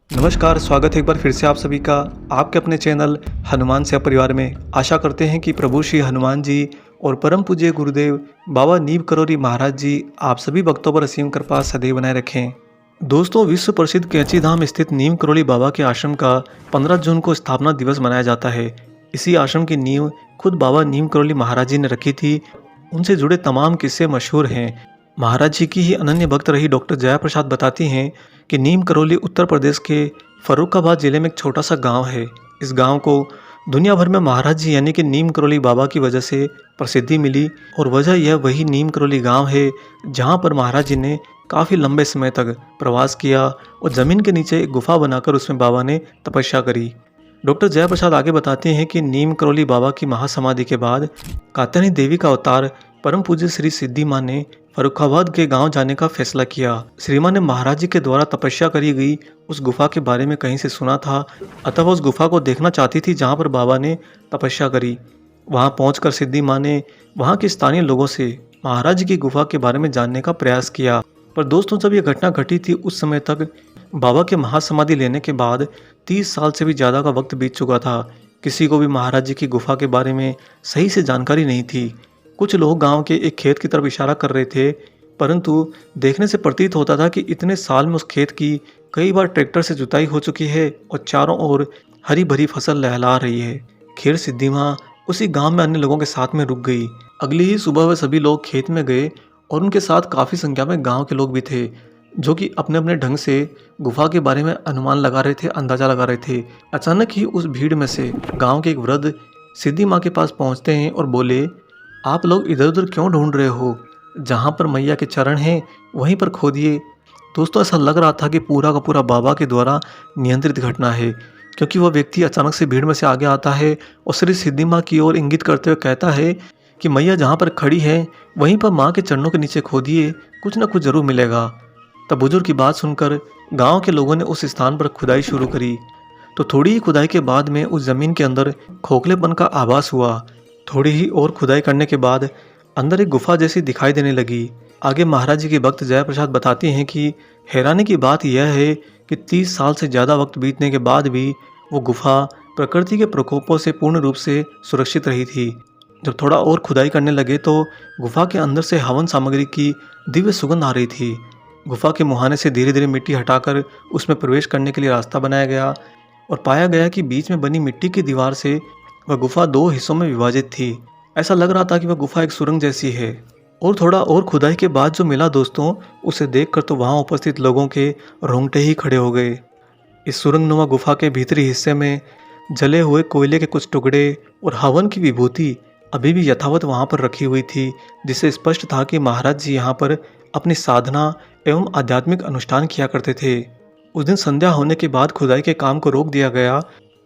नमस्कार, स्वागत है एक बार फिर से आप सभी का आपके अपने चैनल हनुमान सेवा परिवार में। आशा करते हैं कि प्रभु श्री हनुमान जी और परम पूज्य गुरुदेव बाबा नीम करोली महाराज जी आप सभी भक्तों पर असीम कृपा सदैव बनाए रखें। दोस्तों, विश्व प्रसिद्ध कैंची धाम स्थित नीम करोली बाबा के आश्रम का 15 जून को स्थापना दिवस मनाया जाता है। इसी आश्रम की नींव खुद बाबा नीम करोली महाराज जी ने रखी थी। उनसे जुड़े तमाम किस्से मशहूर हैं। महाराज जी की ही अनन्य भक्त रही डॉक्टर जया प्रसाद बताती हैं कि नीम करोली उत्तर प्रदेश के फर्रुखाबाद जिले में एक छोटा सा गांव है। इस गांव को दुनिया भर में महाराज जी यानी कि नीम करोली बाबा की वजह से प्रसिद्धि मिली, और वजह यह वही नीम करोली गांव है जहां पर महाराज जी ने काफ़ी लंबे समय तक प्रवास किया और ज़मीन के नीचे एक गुफा बनाकर उसमें बाबा ने तपस्या करी। डॉक्टर जया प्रसाद आगे बताते हैं कि नीम करोली बाबा की महासमाधि के बाद कात्यायनी देवी का अवतार परम पूज्य श्री सिद्धि मां ने फर्रुखाबाद के गांव जाने का फैसला किया। श्री मां ने महाराज जी के द्वारा तपस्या करी गई उस गुफा के बारे में कहीं से सुना था, अतः वह उस गुफा को देखना चाहती थी जहां पर बाबा ने तपस्या करी। वहां पहुंचकर सिद्धि मां ने वहां के स्थानीय लोगों से महाराज जी की गुफा के बारे में जानने का प्रयास किया। पर दोस्तों, जब यह घटना घटी थी उस समय तक बाबा के महासमाधि लेने के बाद 30 साल से भी ज़्यादा का वक्त बीत चुका था। किसी को भी महाराज जी की गुफा के बारे में सही से जानकारी नहीं थी। कुछ लोग गांव के एक खेत की तरफ इशारा कर रहे थे, परंतु देखने से प्रतीत होता था कि इतने साल में उस खेत की कई बार ट्रैक्टर से जुताई हो चुकी है और चारों ओर हरी भरी फसल लहला रही है। खैर, सिद्धि मां उसी गांव में अन्य लोगों के साथ में रुक गई। अगली ही सुबह वे सभी लोग खेत में गए और उनके साथ काफ़ी संख्या में गांव के लोग भी थे, जो कि अपने अपने ढंग से गुफा के बारे में अनुमान लगा रहे थे, अंदाजा लगा रहे थे। अचानक ही उस भीड़ में से गांव के एक वृद्ध सिद्धि मां के पास पहुंचते हैं और बोले, आप लोग इधर उधर क्यों ढूंढ रहे हो? जहाँ पर मैया के चरण हैं वहीं पर खोदिए। दोस्तों, ऐसा लग रहा था कि पूरा का पूरा बाबा के द्वारा नियंत्रित घटना है, क्योंकि वह व्यक्ति अचानक से भीड़ में से आगे आता है और श्री सिद्धि मां की ओर इंगित करते हुए कहता है कि मैया जहाँ पर खड़ी है वहीं पर माँ के चरणों के नीचे खोदिए, कुछ न कुछ जरूर मिलेगा। तब बुजुर्ग की बात सुनकर गांव के लोगों ने उस स्थान पर खुदाई शुरू करी, तो थोड़ी ही खुदाई के बाद में उस जमीन के अंदर खोखलेपन का आभास हुआ। थोड़ी ही और खुदाई करने के बाद अंदर एक गुफा जैसी दिखाई देने लगी। आगे महाराज जी के भक्त जया प्रसाद बताती हैं कि हैरानी की बात यह है कि 30 साल से ज़्यादा वक्त बीतने के बाद भी वो गुफा प्रकृति के प्रकोपों से पूर्ण रूप से सुरक्षित रही थी। जब थोड़ा और खुदाई करने लगे तो गुफा के अंदर से हवन सामग्री की दिव्य सुगंध आ रही थी। गुफा के मुहाने से धीरे धीरे मिट्टी हटाकर उसमें प्रवेश करने के लिए रास्ता बनाया गया और पाया गया कि बीच में बनी मिट्टी की दीवार से वह गुफा 2 हिस्सों में विभाजित थी। ऐसा लग रहा था कि वह गुफा एक सुरंग जैसी है। और थोड़ा और खुदाई के बाद जो मिला दोस्तों, उसे देखकर तो वहां उपस्थित लोगों के रोंगटे ही खड़े हो गए। इस सुरंगनुमा गुफा के भीतरी हिस्से में जले हुए कोयले के कुछ टुकड़े और हवन की विभूति अभी भी यथावत वहां पर रखी हुई थी, जिससे स्पष्ट था कि महाराज जी यहाँ पर अपनी साधना एवं आध्यात्मिक अनुष्ठान किया करते थे। उस दिन संध्या होने के बाद खुदाई के काम को रोक दिया गया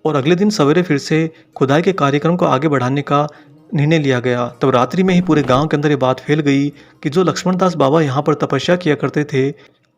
और अगले दिन सवेरे फिर से खुदाई के कार्यक्रम को आगे बढ़ाने का निर्णय लिया गया। तब रात्रि में ही पूरे गांव के अंदर ये बात फैल गई कि जो लक्ष्मणदास बाबा यहाँ पर तपस्या किया करते थे,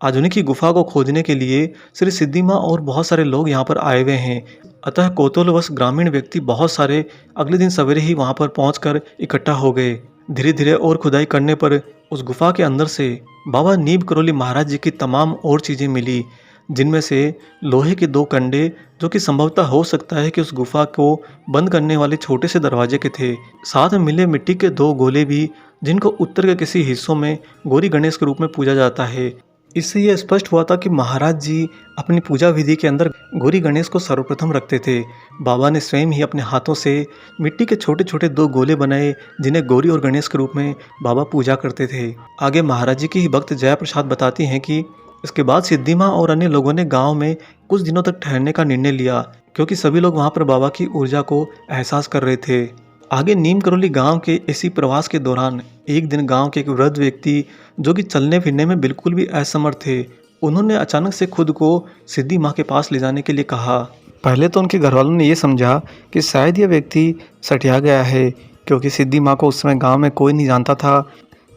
आज उन्हीं की गुफा को खोजने के लिए श्री सिद्धि मां और बहुत सारे लोग यहाँ पर आए हुए हैं। अतः कौतूहलवश ग्रामीण व्यक्ति बहुत सारे अगले दिन सवेरे ही वहाँ पर पहुँच इकट्ठा हो गए। धीरे धीरे और खुदाई करने पर उस गुफा के अंदर से बाबा नीम करोली महाराज जी की तमाम और चीज़ें मिली, जिनमें से लोहे के 2 कंडे, जो कि संभवतः हो सकता है कि उस गुफा को बंद करने वाले छोटे से दरवाजे के थे। साथ में मिले मिट्टी के 2 गोले भी, जिनको उत्तर के किसी हिस्सों में गौरी गणेश के रूप में पूजा जाता है। इससे यह स्पष्ट हुआ था कि महाराज जी अपनी पूजा विधि के अंदर गौरी गणेश को सर्वप्रथम रखते थे। बाबा ने स्वयं ही अपने हाथों से मिट्टी के छोटे छोटे 2 गोले बनाए, जिन्हें गौरी और गणेश के रूप में बाबा पूजा करते थे। आगे महाराज जी की ही भक्त जया प्रसाद बताती हैं कि इसके बाद सिद्धि मां और अन्य लोगों ने गांव में कुछ दिनों तक ठहरने का निर्णय लिया, क्योंकि सभी लोग वहां पर बाबा की ऊर्जा को एहसास कर रहे थे। आगे नीम करोली गांव के इसी प्रवास के दौरान एक दिन गांव के एक वृद्ध व्यक्ति, जो कि चलने फिरने में बिल्कुल भी असमर्थ थे, उन्होंने अचानक से खुद को सिद्धि मां के पास ले जाने के लिए कहा। पहले तो उनके घरवालों ने यह समझा कि शायद यह व्यक्ति सठिया गया है, क्योंकि सिद्धि मां को उस समय गाँव में कोई नहीं जानता था।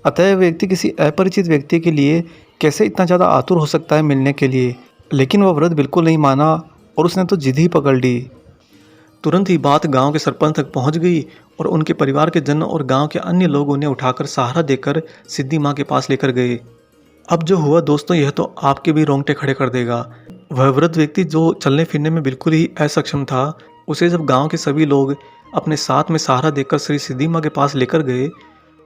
अतः व्यक्ति किसी अपरिचित व्यक्ति के लिए कैसे इतना ज़्यादा आतुर हो सकता है मिलने के लिए। लेकिन वह वृद्ध बिल्कुल नहीं माना और उसने तो जिद ही पकड़ ली। तुरंत ही बात गांव के सरपंच तक पहुंच गई और उनके परिवार के जन और गांव के अन्य लोग उन्हें उठाकर सहारा देकर सिद्धि मां के पास लेकर गए। अब जो हुआ दोस्तों, यह तो आपके भी रोंगटे खड़े कर देगा। वह वृद्ध व्यक्ति जो चलने फिरने में बिल्कुल ही असक्षम था, उसे जब गांव के सभी लोग अपने साथ में सहारा देकर श्री सिद्धि माँ के पास लेकर गए,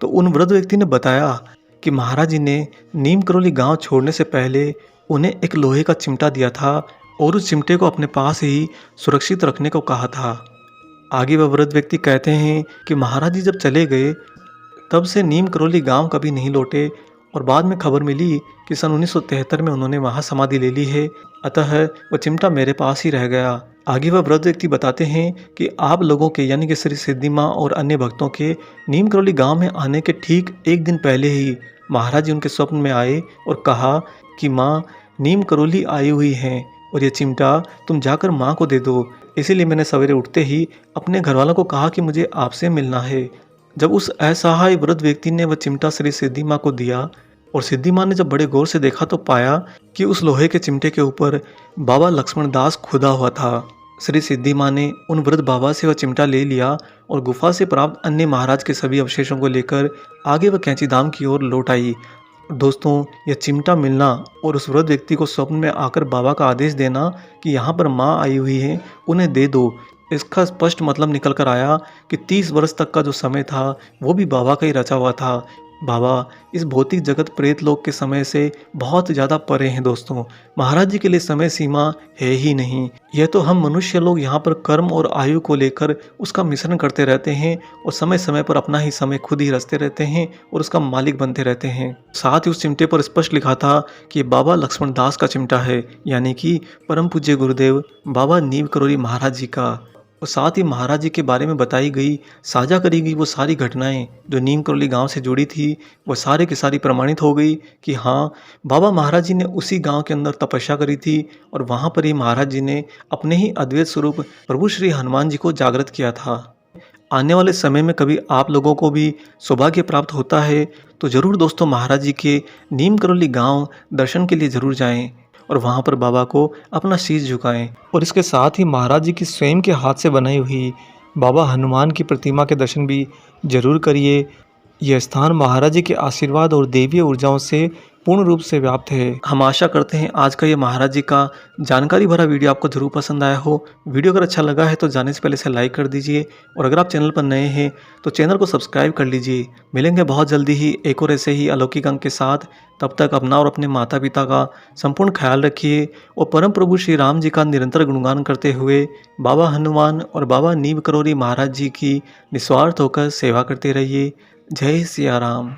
तो उन वृद्ध व्यक्ति ने बताया कि महाराज जी ने नीम करौली गांव छोड़ने से पहले उन्हें एक लोहे का चिमटा दिया था और उस चिमटे को अपने पास ही सुरक्षित रखने को कहा था। आगे वह वृद्ध व्यक्ति कहते हैं कि महाराज जी जब चले गए, तब से नीम करौली गांव कभी नहीं लौटे और बाद में खबर मिली कि सन 1973 में उन्होंने वहां समाधि ले ली है, अतः वह चिमटा मेरे पास ही रह गया। आगे वह वृद्ध व्यक्ति बताते हैं कि आप लोगों के यानी कि श्री सिद्धि माँ और अन्य भक्तों के नीम करौली गांव में आने के ठीक एक दिन पहले ही महाराज जी उनके स्वप्न में आए और कहा कि माँ, नीम करौली आई हुई हैं और ये चिमटा तुम जाकर माँ को दे दो। इसीलिए मैंने सवेरे उठते ही अपने घर वालों को कहा कि मुझे आपसे मिलना है। जब उस असहाय वृद्ध व्यक्ति ने वह चिमटा श्री सिद्धि माँ को दिया और सिद्धि माँ ने जब बड़े गौर से देखा, तो पाया कि उस लोहे के चिमटे के ऊपर बाबा लक्ष्मण दास खुदा हुआ था। श्री सिद्धि माँ ने उन वृद्ध बाबा से वह चिमटा ले लिया और गुफा से प्राप्त अन्य महाराज के सभी अवशेषों को लेकर आगे वह कैंची धाम की ओर लौट आई। दोस्तों, यह चिमटा मिलना और उस वृद्ध व्यक्ति को स्वप्न में आकर बाबा का आदेश देना कि यहाँ पर माँ आई हुई है, उन्हें दे दो, इसका स्पष्ट मतलब निकल कर आया कि 30 वर्ष तक का जो समय था वो भी बाबा का ही रचा हुआ था। बाबा इस भौतिक जगत प्रेत लोक के समय से बहुत ज़्यादा परे हैं दोस्तों। महाराज जी के लिए समय सीमा है ही नहीं। यह तो हम मनुष्य लोग यहाँ पर कर्म और आयु को लेकर उसका मिश्रण करते रहते हैं और समय समय पर अपना ही समय खुद ही रचते रहते हैं और उसका मालिक बनते रहते हैं। साथ ही उस चिमटे पर स्पष्ट लिखा था कि बाबा लक्ष्मण दास का चिमटा है, यानी कि परम पूज्य गुरुदेव बाबा नीम करौली महाराज जी का। और साथ ही महाराज जी के बारे में बताई गई, साझा करी गई वो सारी घटनाएं जो नीम करौली गांव से जुड़ी थी, वो सारे की सारी प्रमाणित हो गई कि हाँ, बाबा महाराज जी ने उसी गांव के अंदर तपस्या करी थी और वहां पर ही महाराज जी ने अपने ही अद्वैत स्वरूप प्रभु श्री हनुमान जी को जागृत किया था। आने वाले समय में कभी आप लोगों को भी सौभाग्य प्राप्त होता है तो ज़रूर दोस्तों महाराज जी के नीम करौली गाँव दर्शन के लिए ज़रूर जाएँ और वहाँ पर बाबा को अपना शीश झुकाएं। और इसके साथ ही महाराज जी की स्वयं के हाथ से बनाई हुई बाबा हनुमान की प्रतिमा के दर्शन भी जरूर करिए। यह स्थान महाराज जी के आशीर्वाद और देवीय ऊर्जाओं से पूर्ण रूप से व्याप्त है। हम आशा करते हैं आज का ये महाराज जी का जानकारी भरा वीडियो आपको जरूर पसंद आया हो। वीडियो अगर अच्छा लगा है तो जाने से पहले इसे लाइक कर दीजिए और अगर आप चैनल पर नए हैं तो चैनल को सब्सक्राइब कर लीजिए। मिलेंगे बहुत जल्दी ही एक और ऐसे ही अलौकिक अंक के साथ। तब तक अपना और अपने माता पिता का संपूर्ण ख्याल रखिए और परम प्रभु श्री राम जी का निरंतर गुणगान करते हुए बाबा हनुमान और बाबा नीम करौली महाराज जी की निस्वार्थ होकर सेवा करते रहिए। जय सिया राम।